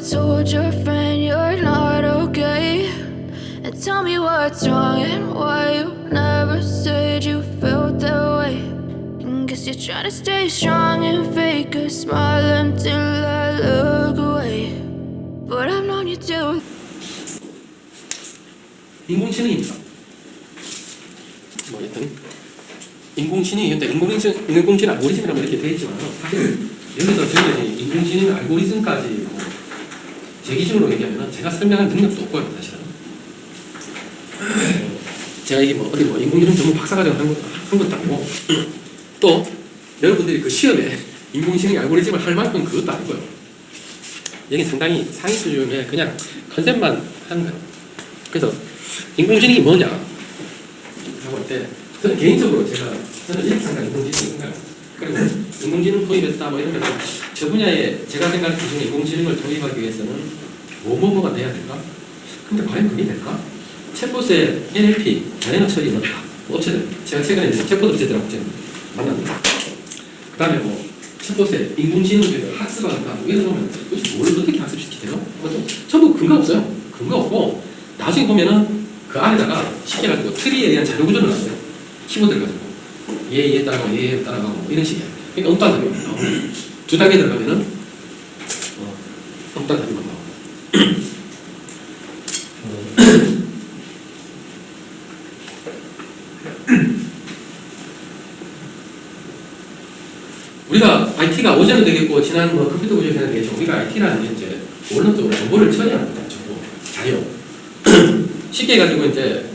told your friend you're not okay? And tell me what's wrong and why you never said you felt that way. And guess you're trying to stay strong and fake a smile until I look away. But I've known you too. 인공지능입니다. 뭐 여튼 인공지능이 근데 인공지능 알고리즘이라고 이렇게 되어 있지만 사실 여기서 저희가 인공지능 알고리즘까지 뭐 제 기준으로 얘기하면 제가 설명할 능력도 없고요, 사실은. 제가 이게 뭐 어디 뭐 인공지능 전문 박사과정 한 것도 아니고 또 여러분들이 그 시험에 인공지능 알고리즘을 할 만큼 그것도 아니고요. 여기 상당히 상위 수준의 그냥 컨셉만 하는 거예요. 그래서 인공지능이 뭐냐 라고 할 때 저는 개인적으로 저는 이렇게 생각해요. 인공지능이 뭔가요? 그리고 인공지능 도입했다 뭐 이런 거 저 분야에 제가 생각하는 기준에 인공지능을 도입하기 위해서는 뭐가 돼야 될까? 근데 과연 그게 될까? 챗봇에 NLP, 자연어 처리 넣었다. 뭐 어쨌든 제가 최근에 챗봇 업체들하고 만났는데 그 다음에 뭐 챗봇에 인공지능을 학습한다 뭐 이런 거 보면 도대체 뭘 어떻게 학습시키세요? 전부 근거 없어요. 근거 없고 나중에 보면은 그 안에다가 쉽게 가지고 트리에 대한 자료 구조를 놨어요. 키워드를 가지고 얘 따라가고 얘 따라가고 뭐 이런 식이야. 그러니까 엉뚱한 답이 나오고 두 단계 들어가면은 엉뚱한 답이 나오고 우리가 IT가 오전은 되겠고 지난 뭐 컴퓨터 구조에 대한 게 우리가 IT라는 게 이제 원론적으로 정보를 처리하는 거죠. 정보, 자료. 쉽게 가지고 이제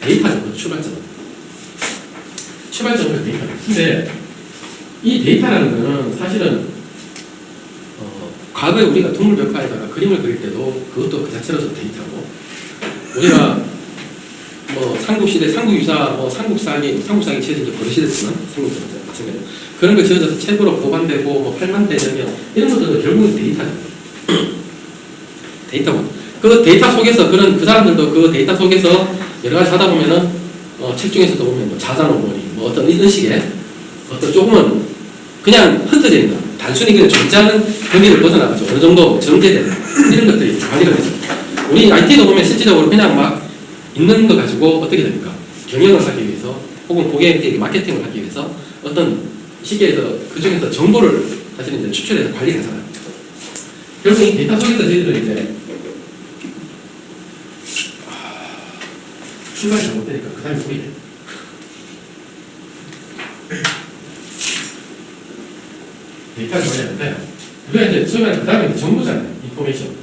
데이터죠. 출발점은 데이터. 근데 이 데이터라는 거는 사실은 과거에 우리가 동물 벽화에다가 그림을 그릴 때도 그것도 그 자체로 데이터고 우리가 뭐 삼국시대 삼국유사 뭐 삼국사기 지어진 게 버릇이됐지만 삼국사 마찬가지로 그런 거 지어져서 책으로 보관되고 뭐 8만 대전면 이런 것들도 결국은 데이터죠. 데이터고 그 데이터 속에서 그 사람들도 그 데이터 속에서 여러 가지 하다 보면은 책 중에서도 보면 뭐 자산어머니 뭐 어떤 이런 식의 어떤 조금은 그냥 흩어져 있는 단순히 그냥 존재하는 범위를 벗어나가죠. 어느 정도 정제되는 이런 것들이 관리가 되죠. 우리 IT도 보면 실질적으로 그냥 막 있는 거 가지고 어떻게 됩니까? 경영을 하기 위해서 혹은 고객에게 마케팅을 하기 위해서 어떤 시기에서 그 중에서 정보를 사실 이제 추출해서 관리를 하잖아요. 결국 이 데이터 속에서 저희들은 이제 출발이 잘못되니까 그 다음에 보이네. 데이터를 관리하는데 우리가 이제 처음에 그 다음에 정보잖아요. 인포메이션.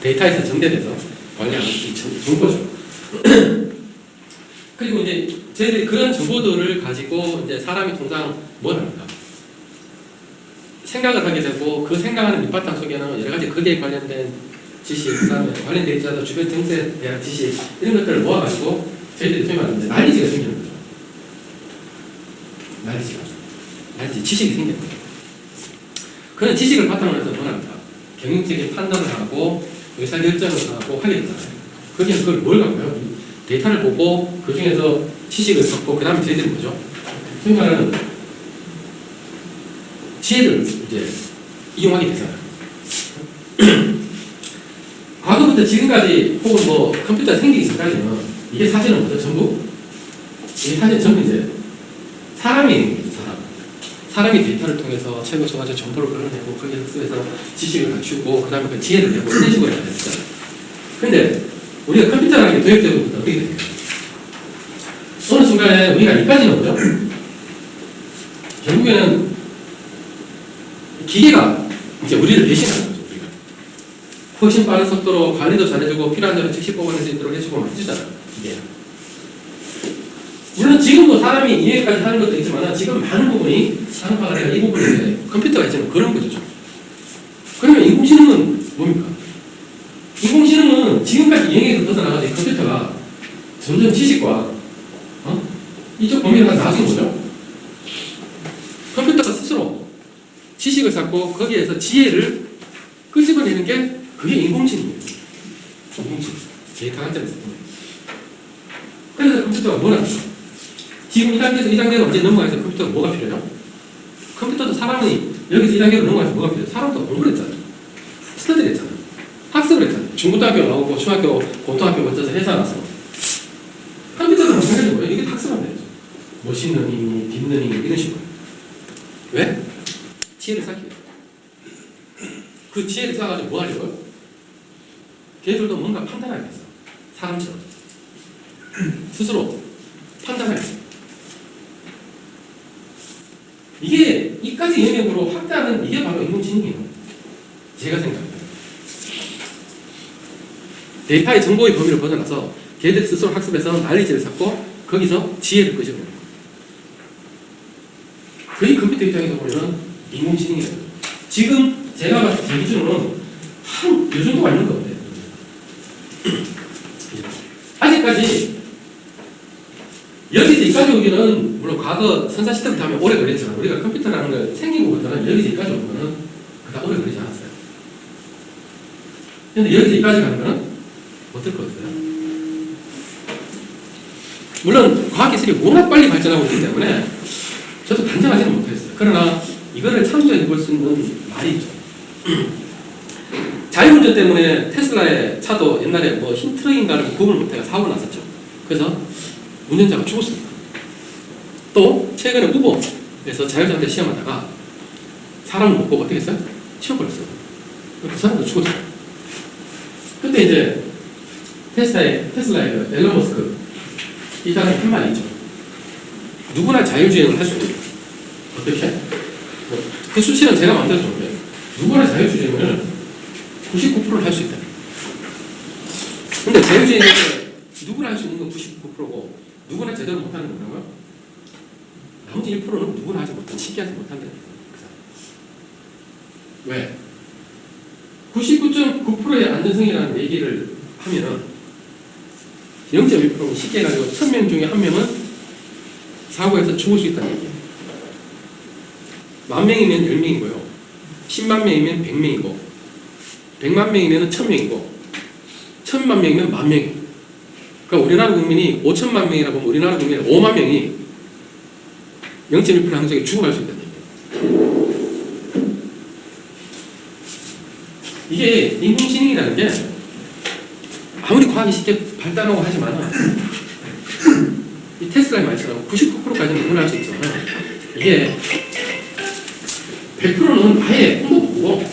데이터에서 정제돼서 관리하는 정보죠. 그리고 이제 저희들이 그런 정보들을 가지고 이제 사람이 통상 뭘 합니까? 생각을 하게 되고 그 생각하는 밑바탕 속에는 여러 가지 거기에 관련된 지식, 그다음에 관련돼 있지 않은 주변 정세에 대한 지식 이런 것들을 모아가지고 저희들이 소위 말하는 난리지가 생기는 거죠. 난리지 지식이 생기는 거죠. 그런 지식을 바탕으로 해서 뭘 합니까? 경영적인 판단을 하고 의사결정을 하고 하게 되잖아요. 거기는 그걸 뭘 갖고요? 데이터를 보고 그 중에서 지식을 갖고 그 다음에 저희들이 뭐죠? 소위 말하는 지혜를 이제 이용하게 되잖아요. 과거부터 지금까지 혹은 뭐 컴퓨터 생기기 전까지는 이게 사실은 뭐죠? 전부? 이게 사실 전부 이제 사람이 데이터를 통해서 책을 써가지고 정보를 끌어내고 거기에 흡수해서 지식을 갖추고 그 다음에 그 지혜를 내고 이런 식으로 해야 됐어요. 근데 우리가 컴퓨터라는 게 도입되고부터 어떻게 됩니까? 어느 순간에 우리가 이까지는 뭐죠? 결국에는 기계가 이제 우리를 대신하는 거죠. 우리가 훨씬 빠른 속도로 관리도 잘해주고 필요한 대로 즉시 보관할 수 있도록 해주고 막 해주잖아요. 기계가. 물론 지금도 사람이 이해까지 하는 것도 있지만 지금 많은 부분이 산업화가 되어 이 부분에 컴퓨터가 있잖아요. 그런 거죠. 그러면 인공지능은 뭡니까? 인공지능은 지금까지 이행에서 벗어나가지고 컴퓨터가 점점 지식과 이쪽 범위를 나중에 뭐죠? 컴퓨터가 스스로 지식을 쌓고 거기에서 지혜를 끄집어내는 게 그게 인공지능이에요. 인공지능. 데이터 한 점에서. 그래서 컴퓨터가 뭘 합니까? 지금 이 단계에서 언제 넘어가서 컴퓨터가 뭐가 필요해요? 컴퓨터도 사람이 여기서 2단계로 넘어가서 뭐가 필요해? 사람도 공부를 했잖아. 스터디를 했잖아. 학습을 했잖아. 중고등학교 나오고 중학교, 고등학교 거쳐서 회사 나서 컴퓨터도 마찬가지인 거예요. 이게 학습하면 되죠. 머신러닝, 딥러닝 이런 식으로. 왜? 지혜를 쌓기 위해서. 그 지혜를 쌓아가지고 뭐 하려고요? 걔들도 뭔가 판단하겠어. 사람처럼. 스스로 판단하겠어. 이게 이까지 영역으로 확대하는 이게 바로 인공지능이에요. 제가 생각합니다. 데이터의 정보의 범위를 벗어나서 걔들 스스로 학습해서 날리지를 쌓고 거기서 지혜를 끄집어내는 거예요. 그게 컴퓨터 입장에서 보면 인공지능이에요. 지금 제가 봤을 때 제 기준으로는 한 요 정도가 있는 것 같아요. 아직까지 여기서 여기까지 오기는 물론 과거 선사시대부터 하면 오래 걸렸지만 우리가 컴퓨터라는 걸 생긴 것부터는 여기서 여기까지 오는 거는 그다지 오래 걸리지 않았어요. 근데 여기서 여기까지 가는 거는 어떨 것 같아요? 물론 과학기술이 워낙 빨리 발전하고 있기 때문에 저도 단정하지는 못했어요. 그러나 이거를 참조해 볼 수 있는 말이 있죠. 자율운전 때문에 테슬라의 차도 옛날에 뭐 흰 트럭인가를 구분을 못해서 사고가 났었죠. 그래서 운전자가 죽었습니다. 또 최근에 우버에서 자율주행대 시험하다가 사람을 못 보고 어떻게 했어요? 치워버렸어요. 그 사람도 죽었어요. 그때 이제 테슬라의 앨런 머스크 이 사람이 한 말이 있죠. 누구나 자율주행을 할 수 있다. 어떻게? 그 수치는 제가 만들어줬는데 누구나 자율주행을 99%를 할 수 있다. 근데 자율주행은 누구나 할 수 있는 건 99%고 누구나 제대로 못하는 건 뭐라고요? 나머지 1%는 누구나 하지 못한, 쉽게 하지 못한다는 거예요. 왜? 99.9%의 안전성이라는 얘기를 하면은 0.1%는 쉽게 해가지고 1000명 중에 1명은 사고에서 죽을 수 있다는 얘기예요. 10,000명이면 10명이고요. 10만 명이면 100명이고 100만 명이면 1000명이고 1000만 명이면 10,000명이에요. 그러니까 우리나라 국민이 5천만 명이라고 하면 우리나라 국민 5만 명이 0.1% 항상에 죽어갈 수 있다는 얘기예요. 이게 인공지능이라는 게 아무리 과학이 쉽게 발달하고 하지만 이 테슬라의 말처럼 99%까지는 누구나 할 수 있죠. 이게 100%는 아예 꿈도 못 꾸고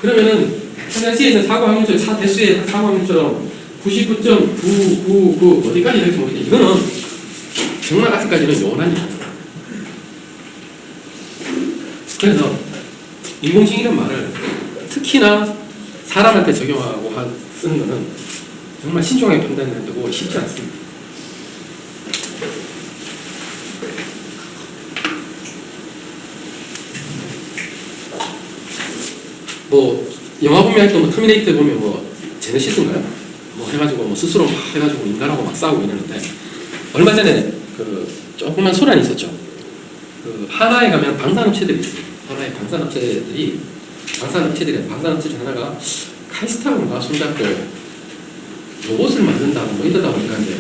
그러면은 평상시에 사고 확률, 차 대수의 사고 확률처럼 99.999 어디까지 될지 모르겠는데 이거는 정말 아직까지는 요원한 일이에요. 그래서 인공지능이라는 말을 특히나 사람한테 적용하고 쓰는 거는 정말 신중하게 판단해야 되고 쉽지 않습니다. 뭐 영화 보면 했던 뭐 터미네이터 보면 뭐 제네시스인가요? 뭐 해가지고 뭐 스스로 막 해가지고 인간하고 막 싸우고 이러는데 얼마 전에 그 조그만 소란이 있었죠. 그 하나에 가면 방산업체들이 있어요. 하나의 방산업체들이 방산업체 중 하나가 카이스트하고인가 손잡고 로봇을 만든다 뭐 이러다 보니까 이제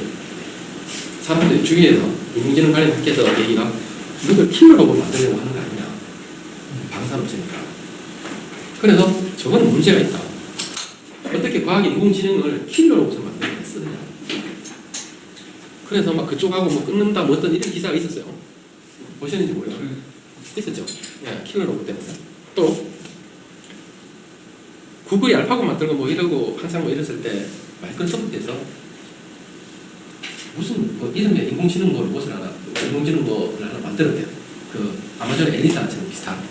사람들이 주위에서 인공지능 관련 학계에서 얘기가 이걸 킬러 로봇 만들려고 하는 거 아니냐. 방산업체니까. 그래서 저건 문제가 있다. 어떻게 과학이 인공지능을 킬러 로봇을 만들게 쓰느냐. 그래서 막 그쪽하고 뭐 끊는다 뭐 어떤 이런 기사가 있었어요. 보셨는지 모르겠어요. 있었죠. 예, 킬러 로봇 때문에. 또 구글이 알파고 만들고 뭐 이러고 항상 뭐 이랬을 때 마이크로소프트에서 무슨 뭐 이름에 인공지능 뭐 로봇을 하나, 인공지능 뭐를 하나 만들었대요. 그 아마존의 엘리사처럼 비슷한.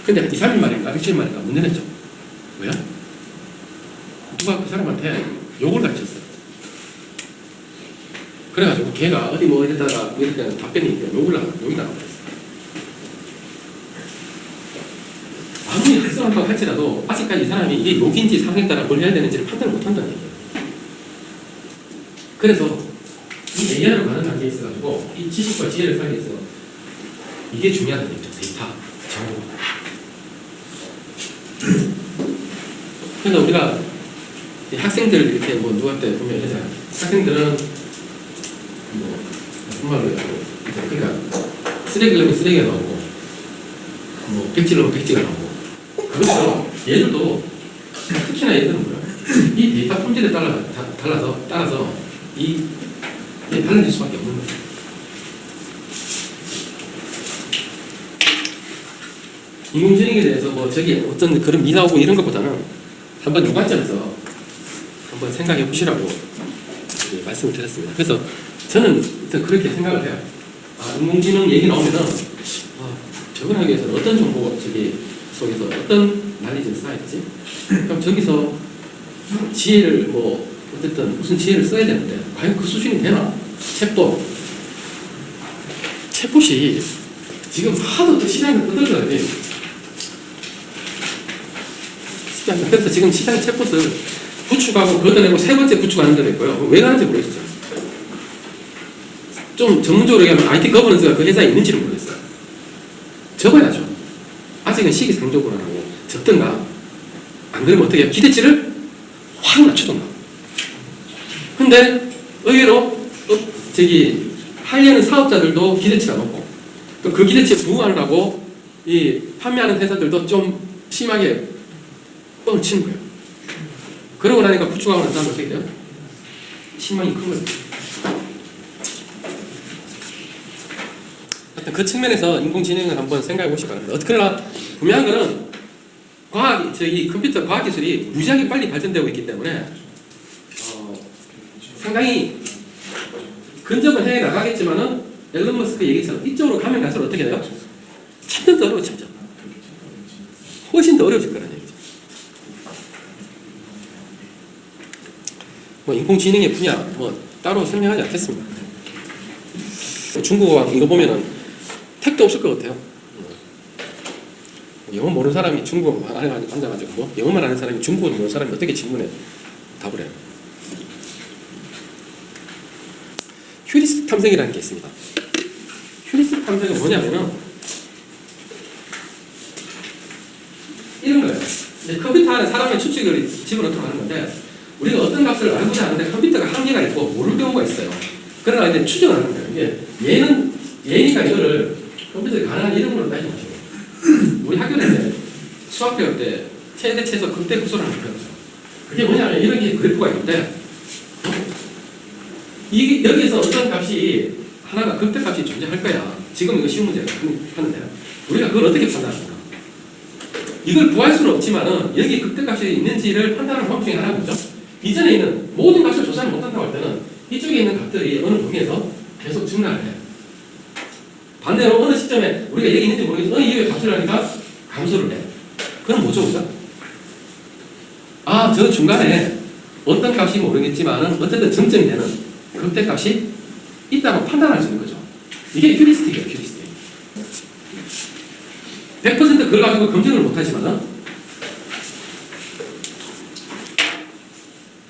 근데 한 2, 3일 만인가 일주일 만인가 못 내냈죠. 왜요? 누가 그 사람한테 욕을 가르쳤어요. 그래가지고 걔가 어디 뭐 이러다가 이렇게 답변이 있는데 욕이 나가버렸어요. 아무리 학습한다고 할지라도 아직까지 이 사람이 이게 욕인지 상에 따라 뭘 해야 되는지를 판단을 못한다는 얘기예요. 그래서 이 AI로 가는 단계에 있어가지고 이 지식과 지혜를 쌓기 위해서 이게 중요하다는 얘기죠. 데이터, 정보. 그래서 우리가 학생들 이렇게 뭐 누구한테 보면 이러잖아요. 학생들은 뭐 정말로 그러니까 쓰레기 넣으면 쓰레기가 나오고 뭐 백지로 백지가 나오고 그것처럼 얘들도 특히나 얘들은 뭐야? 이 데이터 품질에 따라서 이 달라질 수밖에 없는 거예요. 인공지능에 대해서 뭐 저기 어떤 그런 미 나오고 이런 것보다는 한번 요 관점에서 한번 생각해 보시라고 말씀을 드렸습니다. 그래서 저는 일단 그렇게 생각을 해요. 아, 인공지능 얘기 나오면은 적응하기 위해서는 어떤 정보 저기 속에서 어떤 난리지를 쌓아야 되지? 그럼 저기서 지혜를 뭐 어쨌든 무슨 지혜를 써야 되는데 과연 그 수준이 되나? 챗봇이 지금 하도 또 시장을 떠들거든요. 그래서 지금 시장에 챗봇을 구축하고 걷어내고 세 번째 구축하는 데도 있고요. 왜 가는지 모르겠어요. 좀 전문적으로 얘기하면 IT 거버넌스가 그 회사에 있는지를 모르겠어요. 적어야죠. 아직은 시기상조건을 하고 적든가 안 그러면 어떻게 해요? 기대치를 확 낮추던가. 근데 의외로 하려는 사업자들도 기대치가 높고 또 그 기대치에 부응하려고 이 판매하는 회사들도 좀 심하게 뻥을 치는 거예요. 그러고 나니까 구축하고 난 다음에 어떻게 돼요? 실망이 큰 거예요. 하여튼 그 측면에서 인공지능을 한번 생각해 보시기 바랍니다. 그러나 분명한 거는 컴퓨터 과학 기술이 무지하게 빨리 발전되고 있기 때문에 상당히 근접은 해 나가겠지만은 앨런 머스크 얘기처럼 이쪽으로 가면 갈수록 어떻게 돼요? 점점 더 어려워집니다. 훨씬 더 어려워질 거라는 얘기죠. 뭐 인공지능의 분야 뭐 따로 설명하지 않겠습니다. 중국어 이거 보면은 택도 없을 것 같아요. 영어 모르는 사람이 중국어 앉아가지고 뭐 영어만 아는 사람이 중국어 모르는 사람이 어떻게 질문에 답을 해요? 휴리스틱 탐색이라는 게 있습니다. 휴리스틱 탐색은 뭐냐면은 이런 거예요. 컴퓨터 안에 사람의 추측을 집어넣도록 하는 건데 우리가 어떤 값을 알고자 하는데 컴퓨터가 한계가 있고 모를 경우가 있어요. 그러나 이제 추정을 하는 거예요. 얘니까 이거를 컴퓨터에 가능한 이름으로 따지지 마시고 우리 학교 때 수학 배울 때 최대 최소 극대 구소를 하는 거죠. 그게 뭐냐면 이런 게 그래프가 있는데 여기에서 어떤 값이 하나가 극대값이 존재할 거야. 지금 이거 쉬운 문제가 하는데 우리가 그걸 어떻게 판단합니까? 이걸 구할 수는 없지만은 여기 극대값이 있는지를 판단하는 방법 중에 하나죠. 이전에 있는 모든 값을 조사를 못한다고 할 때는 이쪽에 있는 값들이 어느 범위에서 계속 증가를 해. 반대로 어느 시점에 우리가 여기 있는지 모르겠어 어느 이유에 값을 하니까 감소를 해. 그럼 뭐죠, 우리가? 저 중간에 어떤 값이 모르겠지만은 어쨌든 점점이 되는 극대값이 있다고 판단할 수 있는 거죠. 이게 휴리스틱이에요, 휴리스틱. 100% 그걸 가지고 검증을 못하지만은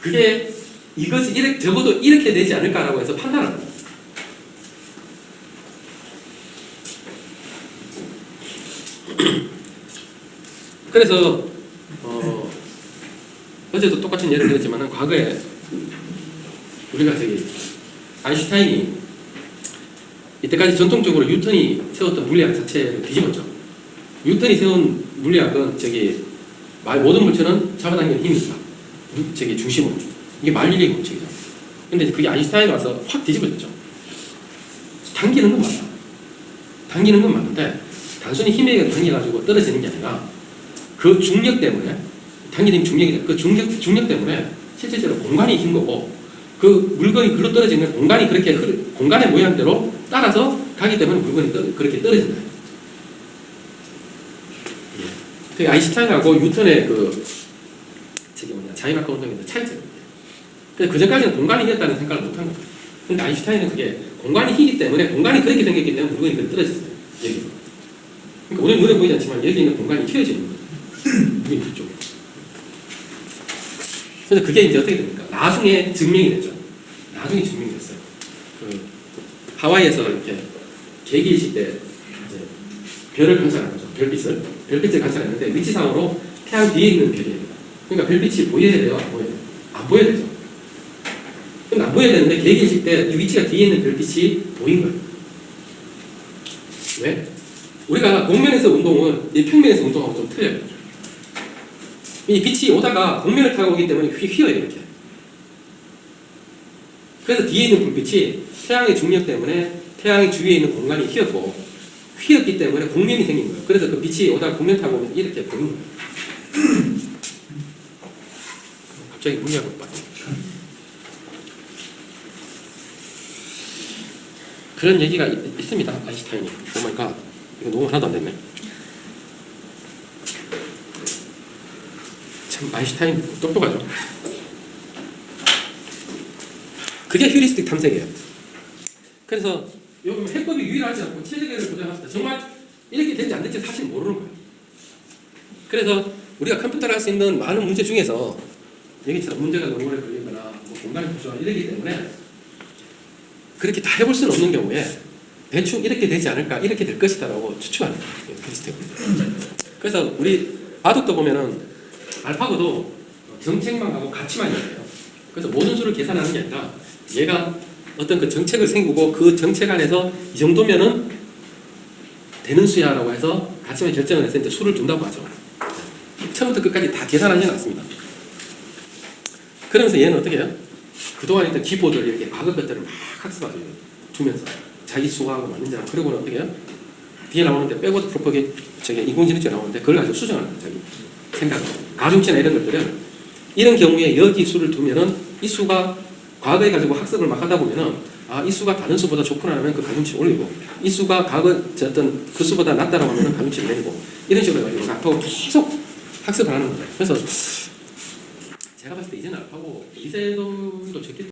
그게 이것이 적어도 이렇게 되지 않을까라고 해서 판단을 합니다. 그래서 어제도 똑같은 예를 들었지만은 과거에 우리가 아인슈타인이 이때까지 전통적으로 뉴턴이 세웠던 물리학 자체를 뒤집었죠. 뉴턴이 세운 물리학은 모든 물체는 잡아당기는 힘이 있다. 중심으로. 이게 말리의 법칙이죠. 근데 그게 아인슈타인이 와서 확 뒤집어졌죠. 당기는 건 맞다. 당기는 건 맞는데 단순히 힘에 당겨가지고 떨어지는 게 아니라 그 중력 때문에 당기는 중력이 그 중력 때문에 실제로 공간이 흰 거고 그 물건이 글로 떨어지는 공간이 그렇게 공간의 모양대로 따라서 가기 때문에 물건이 그렇게 떨어진다. 그 아인슈타인하고 뉴턴의 자유낙하 운동의 차이점입니다. 근데 그전까지는 공간이 휘었다는 생각을 못한 거예요. 근데 아인슈타인은 그게 공간이 휘기 때문에 공간이 그렇게 생겼기 때문에 물건이 그렇게 떨어졌어요. 여기서. 그러니까 우리는 눈에 보이지 않지만 여기 있는 공간이 휘어지는 거예요. 물건이 그쪽에. 그래서 그게 이제 어떻게 됩니까? 나중에 증명이 됐죠. 나중에 증명이 됐어요. 하와이에서 이렇게 개기이실 때 이제 별을 관찰한 거죠. 별빛을 관찰했는데 위치상으로 태양 뒤에 있는 별이에요. 그러니까 별빛이 보여야 돼요? 안 보여야 돼요? 안 보여야 되죠. 근데 안 보여야 되는데 개기이실 때 이 위치가 뒤에 있는 별빛이 보인 거예요. 왜? 우리가 곡면에서 운동은 이 평면에서 운동하고 좀 틀려요. 이 빛이 오다가 곡면을 타고 오기 때문에 휘어요 이렇게. 그래서 뒤에 있는 불빛이 태양의 중력 때문에 태양의 주위에 있는 공간이 휘었고 휘었기 때문에 곡면이 생긴 거예요. 그래서 그 빛이 오다가 곡면 타고 오면 이렇게 보는 거예요. 갑자기 물리학을 봤죠. 그런 얘기가 있습니다. 아인슈타인이. 오 마이 갓. 이거 너무 하나도 안 됐네. 참 아인슈타인 똑똑하죠. 그게 휴리스틱 탐색이에요. 그래서 요즘 해법이 유일하지 않고 체계를 보장합니다. 정말 이렇게 된지 안 된지 사실 모르는 거예요. 그래서 우리가 컴퓨터를 할 수 있는 많은 문제 중에서 여기처럼 문제가 너무 오래 걸리거나 뭐 공간이 부족하거나 이러기 때문에 그렇게 다 해볼 수는 없는 경우에 대충 이렇게 되지 않을까, 이렇게 될 것이다라고 추측하는 거예요. 휴리스틱. 그래서 우리 바둑도 보면은 알파고도 정책만 하고 가치만 얘기해요. 그래서 모든 수를 계산하는 게 아니라 얘가 어떤 그 정책을 세우고 그 정책 안에서 이 정도면은 되는 수야라고 해서 가치만 결정을 해서 이제 수를 준다고 하죠. 처음부터 끝까지 다 계산하지는 않습니다. 그러면서 얘는 어떻게 해요? 그동안 있던 기보들 이렇게 과거 것들을 막 학습하죠. 주면서 자기 수학하고 맞는지 안 그러고는 어떻게 해요? 뒤에 나오는데 백워드 프로퍼게 저기 인공지능처럼 나오는데 그걸 가지고 수정하는 거예요. 자기 생각, 가중치나 이런 것들은 이런 경우에 여기 수를 두면은 이 수가 과거에 가지고 학습을 막 하다 보면은 아, 이 수가 다른 수보다 좋구나 하면 그 가중치를 올리고 이 수가 과거 어떤 그 수보다 낫다라고 하면 가중치를 내리고 이런 식으로 해가지고 알파고 계속 학습을 하는 거예요. 그래서 제가 봤을 때 이제는 알파고 이세돌도 적겠